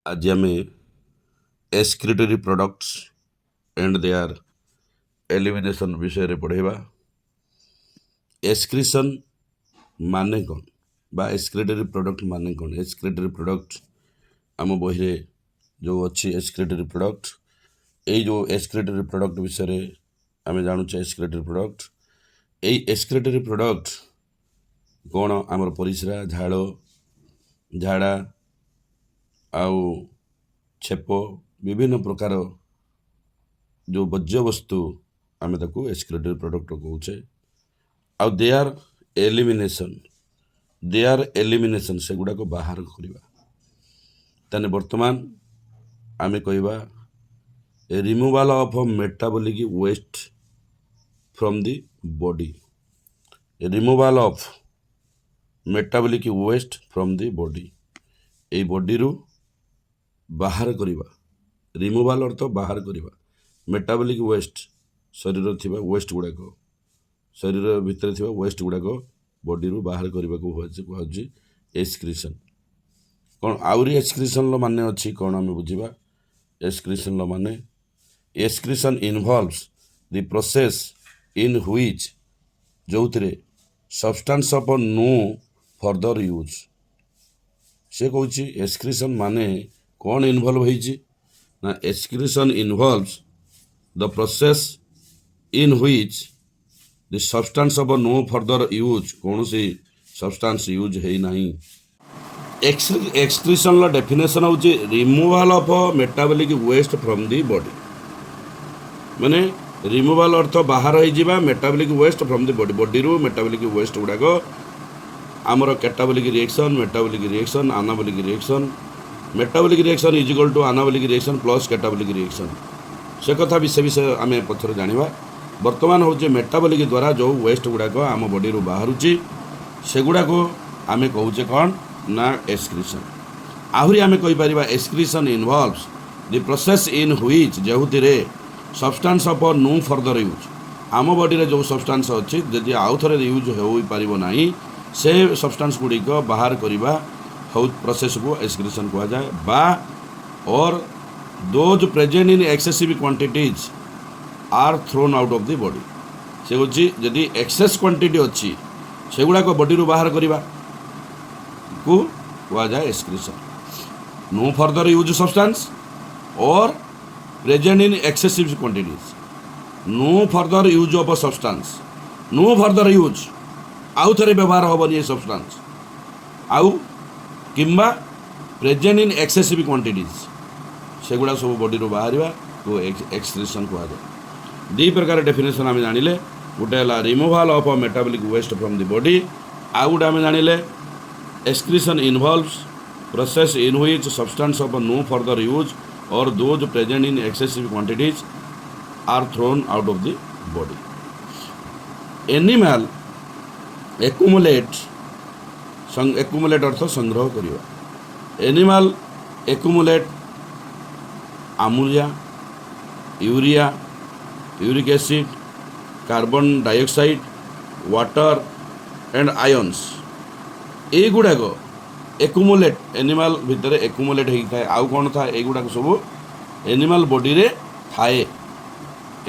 आज आम excretory products and there elimination विषय पढ़ेगा। एक्सक्रीशन माने कौन बा एक्सक्रीटरी प्रोडक्ट माने कौन। एक्सक्रीटरी प्रोडक्ट आम बही जो अच्छी एक्सक्रीटरी प्रोडक्ट यही जो एक्सक्रीटरी प्रोडक्ट विषय आम जानूचे। एक्सक्रीटरी प्रोडक्ट यही एक्सक्रीटरी प्रोडक्ट कौन आमर परिस्रा झाड़ झाड़ा आउ छेप विभिन्न प्रकार जो बज्य वस्तु आम ताको एक्सक्रीटरी प्रोडक्ट कौचे। आउ देयर एलिमिनेशन से गुड़ा को बाहर करवा। ताने वर्तमान आम कहवा removal of metabolic waste from the body. Removal of metabolic waste from the body ए बॉडी रु बाहर करवा। रिमूवाल अर्थ बाहर करवा। मेटाबॉलिक वेस्ट शरीर थिबा वेस्ट गुड़ाक शरीर भितर थिबा वेस्ट गुड़ाक बॉडी रु बाहर करने को कहूँ एक्सक्रीशन। कौन आउरी एक्सक्रीशन माने अच्छी कौन आम बुझा। एक्सक्रीशन माने excretion involves the process in which जो substance of no further use. से कहूँ एक्सक्रीशन माने कौन इनवॉल्व होइछि ना excretion involves the process in which the substance of no further use कौन सी सब्सटेंस यूज है नहीं। एक्सक्रीशन डेफिनेशन हूँ removal of metabolic waste from the body. माने रिमूवाल अर्थ बाहर हो metabolic waste from the body. Body रू मेटाबॉलिक वेस्ट गुड़ाक आमर catabolic reaction metabolic reaction anabolic reaction. Metabolic reaction is equal to anabolic reaction plus catabolic reaction. से कथा विषय आम पछर जानिबा। वर्तमान हूँ मेटाबॉलिक द्वारा जो वेस्ट गुड़ाक आम बॉडी रू बाहरुची सेगुड़ा को आम कहूचे कौन ना एक्सक्रीशन। आहरी आम कहीपर excretion involves the process in which जो substance of no further use. आम बॉडी रे जो सब्सटेंस अच्छी जदि आउ थे यूज हो पार ना से सब्सटेंस गुड़िक बाहर करवा प्रोसेस को एक्सक्रीशन कहा जाए। बा और those present in excessive quantities are thrown out of the body. से हूँ जदि एक्सेस क्वांटिटी अच्छी से गुड़ाक बॉडी रू बाहर करवा को कहा जाए excretion. No further use substance और present in excessive quantities. No further use of substance no further use आउ थे व्यवहार हेनी ये सब्सटेंस आउ किंबा प्रेजेंट इन एक्सेसिव क्वांटिटीज सेगुड़ा सब बॉडी रू बाहर को एक्सक्रीशन कहा जाए। दी प्रकार डेफिनेशन आम जानिले गोटे है removal of metabolic waste from the body. आउ गोटे आम जानिले excretion involves process in which substance of no further use और those present in excessive quantities are thrown out of the body. Animal accumulate अर्थ संग्रह करिवा। Animal accumulate ammonia urea uric acid carbon dioxide water and ions ये गुड़ाक accumulate animal भितर accumulate होता है। आउ कौन था युड़ाक सब एनिमल बॉडी रे थाए।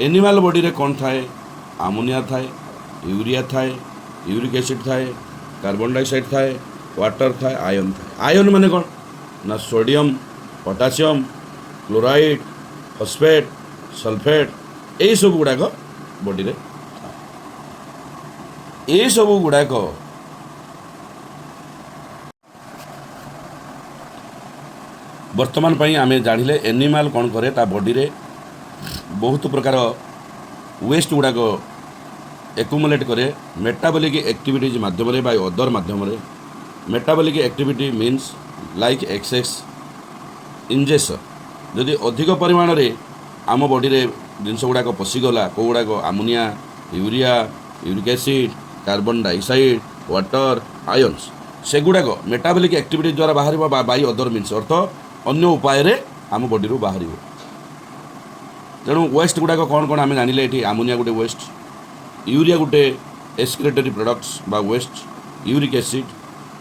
एनिमल बॉडी रे कौन थाए अमोनिया थाए यूरिया थाए यूरिक एसिड थाए कार्बन डाइऑक्साइड थाए वाटर थाए आयन थाए। आयन माने कौन ना sodium potassium chloride phosphate sulphate यही सब गुड़ाक बॉडी रे ये सब गुड़ाक वर्तमान पई आमे जानिले एनिमल कौन करे ता बॉडी रे बहुत प्रकार वेस्ट गुड़ाक एक्युमुलेट करे मेटाबॉलिक एक्टिविटीज माध्यम बाय अदर माध्यम। Metabolic activity means like excess injection जदि अधिक परिमाण रे आम बॉडी रे जिनस गुड़ाक पशिगला कौ गुड़ाक ammonia urea uric acid carbon dioxide water ions से गुड़ाक मेटाबॉलिक एक्टिविटी द्वारा बाहर बाय अदर मीन्स अर्थ अन्य उपाय रे आम बॉडी रू बाहर। तेणु वेस्ट गुड़ाक कौन कौन आम जानिले ये अमोनिया गोटे वेस्ट यूरिया गोटे एक्सक्रीटरी प्रोडक्ट्स बा waste uric acid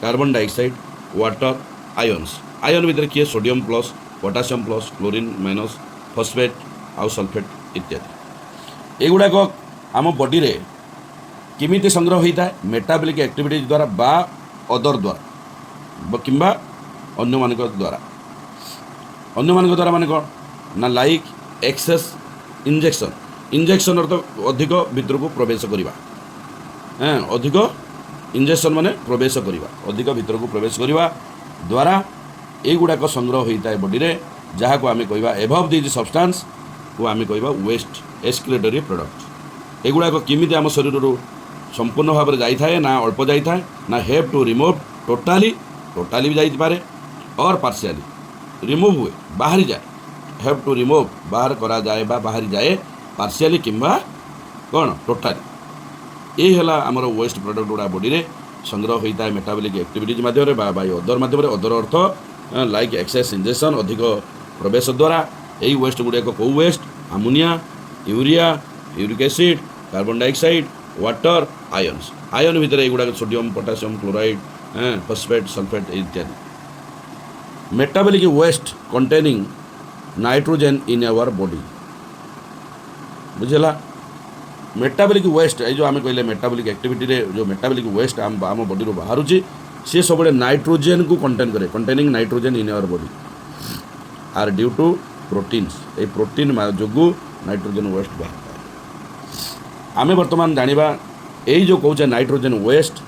carbon dioxide water ions. Ion भितर किए sodium plus potassium plus chlorine minus phosphate आउ सल्फेट इत्यादि एगुड़ाक आम बॉडी रे किमिति संग्रह होता है मेटाबॉलिक एक्टिविटीज द्वारा बा अदर द्वारा किंबा अन्य मानक द्वारा माने कौन ना लाइक एक्सेस इंजेक्शन इंजेक्शन अर्थ अधिक भितर को प्रवेश करवा अधिक इंजेक्शन माने प्रवेश करवा अधिक भितर को प्रवेश करवा द्वारा एगुड़ाक संग्रह होता है बॉडी रे जहाँ को आम कह एभव दिज सब्सटेंस को आम कह वेस्ट एक्सक्रीटरी प्रोडक्ट एगुड़ाक किमिति आम शरीर संपूर्ण भाव में जाए ना अल्प जाए ना हैव टू रिमूव टोटाली भी जापे और पार्शियली रिमूव हुए बाहरी जाए हैव टू रिमूव बाहर करा जाए बाहरी जाए पार्शियली किंबा कौन टोटाली ये है आमर वेस्ट प्रोडक्ट गुड़ा बॉडी रे संग्रह होता है मेटाबॉलिक एक्टिविटीज माध्यम बाय अदर माध्यम अदर अर्थ लाइक एक्सेस इंजेक्शन अधिक प्रवेश द्वारा यही वेस्ट गुड़ाक कौ waste ammonia urea uric acid carbon dioxide water ions ion भितर एगुड़ा sodium potassium chloride phosphate sulphate इत्यादि metabolic waste containing nitrogen in our body बुझेला मेटाबॉलिक वेस्ट ये जो आम कहले मेटाबॉलिक एक्टिविटी रे जो मेटाबॉलिक वेस्ट आम बॉडी रो बाहर सी सब नाइट्रोजन को कंटेन करे containing nitrogen in our body are due to proteins ये प्रोटीन जो नाइट्रोजन वेस्ट बाहर आमे वर्तमान जानिबा यही जो कौचे नाइट्रोजन वेस्ट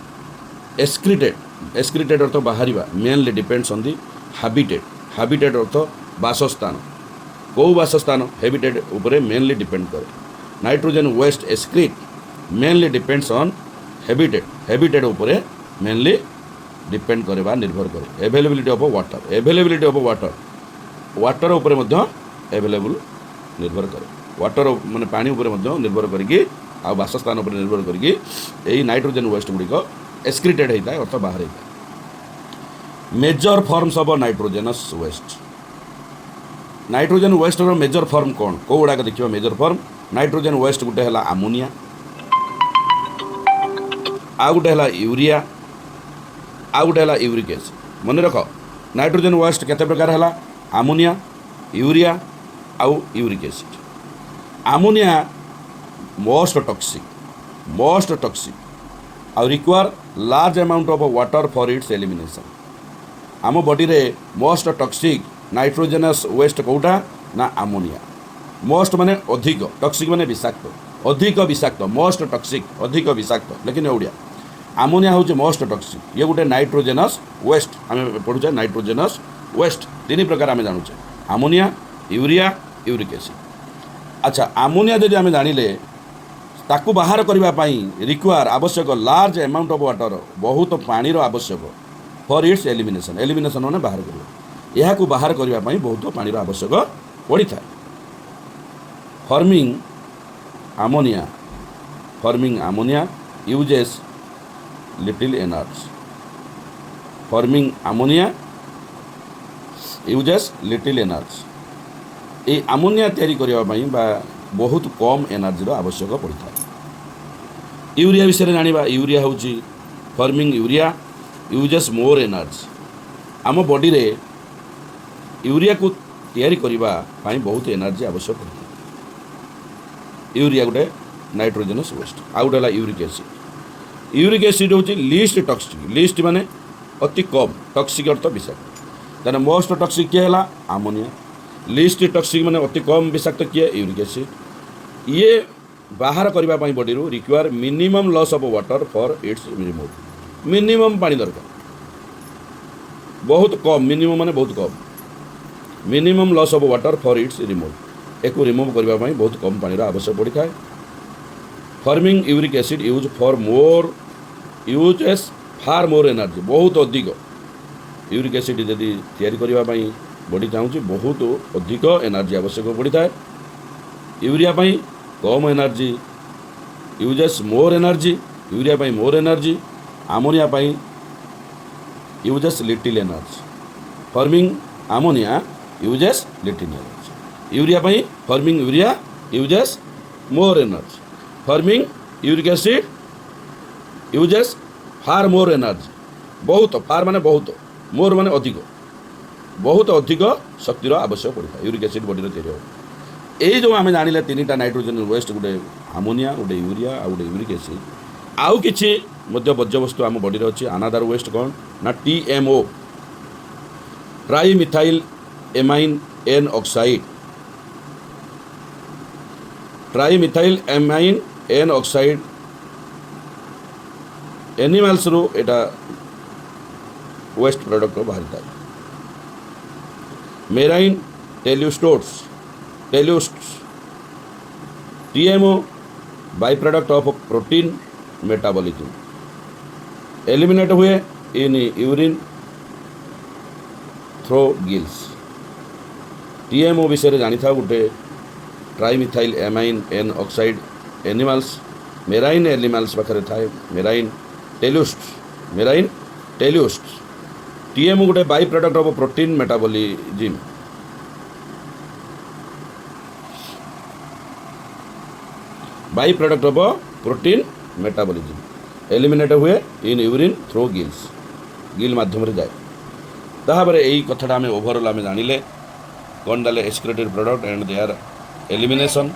एक्सक्रीटेड अर्थ बाहर mainly depends on the habitat अर्थ बासस्थान कौ बासस्थान हैबिटेट उपरे मेनली डिपेंड करे nitrogen waste excrete mainly depends on habitat उपरे मेनली डिपेंड करे निर्भर करे अवेलेबिलिटी ऑफ वाटर उपरे मध्य अवेलेबल निर्भर करे वाटर माने पानी उपरे मध्य निर्भर करके आ बासस्थान उपर निर्भर करके यही नाइट्रोजन वेस्ट गुड़िक एक्सक्रीटेड होता है अर्थ बाहर होता है major forms of nitrogenous waste nitrogen waste major form कौन कौ गुड़ाक देखिए मेजर फॉर्म नाइट्रोजन वेस्ट गोटे है अमोनिया आ गोटे है यूरिया आ गोटे है यूरिक एसिड मन रख नाइट्रोजन वेस्ट केते प्रकार है अमोनिया यूरिया आउ uric acid ammonia most toxic आउ require large amount of water for its elimination आम बॉडी रे मोस्ट टॉक्सिक नाइट्रोजनस वेस्ट कौटा ना अमोनिया मोस्ट माने अधिक टॉक्सिक माने विषाक्त अधिक विषाक्त मोस्ट टॉक्सिक अधिक विषाक्त लेकिन ओडिया अमोनिया हूँ मोस्ट टॉक्सिक ये गोटे नाइट्रोजनस वेस्ट आम पढ़ुचे नाइट्रोजनस वेस्ट तीन प्रकार आम जानूचे अमोनिया यूरिया यूरिक एसिड अच्छा अमोनिया जदि आम जानिले ताकू बाहर करने रिक्वायर आवश्यक लार्ज अमाउंट ऑफ वाटर बहुत पानी आवश्यक फॉर इट्स एलिमिनेशन मैंने बाहर कर यह बाहर करने बहुत पानी आवश्यक पड़ी था forming ammonia uses little energy forming ammonia uses little energy ये अमोनिया तैयारी करने बहुत कम एनर्जी आवश्यक पड़ी था यूरिया विषय में जाना यूरिया हूँ forming urea uses more energy आम बॉडी रे यूरिया को तैयारी करने बहुत एनर्जी आवश्यक पड़ता है यूरिया गोटे नाइट्रोजनस वेस्ट आ गोटे है यूरिक एसिड हूँ लीस्ट माने अति कम टॉक्सिक अर्थ विषाक्त तेना मोस्ट टॉक्सिक किए है अमोनिया लीस्ट टॉक्सिक माने अति कम विषाक्त किए यूरिक एसिड ये बाहर करने बॉडी रू require minimum loss of water for its remove minimum पानी दरकार बहुत कम मिनिमम माने बहुत कम minimum loss of water for its remove एक रिमूव करने बहुत कम पानी आवश्यक पड़ता है forming uric acid use far more energy बहुत अधिक यूरिक एसिड यदि तैयारी करने बॉडी चाहूँगी बहुत अधिक एनर्जी आवश्यक पड़ता है यूरिया कम energy uses more energy urea more energy ammonia uses little energy forming ammonia uses little energy urea forming urea uses more energy forming uric acid uses far more energy बहुत far माने बहुत मोर माने अधिक बहुत अधिक शक्तिर आवश्यक पड़ता है यूरिक एसिड बॉडी तैयारी हो ये जो आम जानिले तीन नाइट्रोजन वेस्ट गोटे आमोनिया गोटे यूरिया आ गोटे यूरिक एसिड आउ किछि मध्य वर्ज्यवस्तु आम बॉडी अच्छी अनादर वेस्ट कौन ना TMO tri methyl amine N oxide tri methyl amine N oxide animals रू एटा वेस्ट प्रोडक्ट बाहरी था marine teleosts TMO by product of protein metabolism eliminate हुए in urine through gills TMO विषय जानी था गोटे trimethyl amine N oxide animals marine animals पाखे थाए मेराइन टेल्यूस्ट TMO गोटे by product of protein metabolism by product of protein metabolism eliminate हुए in urine throw Gill माध्यम जाए तापर यही कथाटा आम ओभरऑल आम जानिले कौन डाले excreted product and there elimination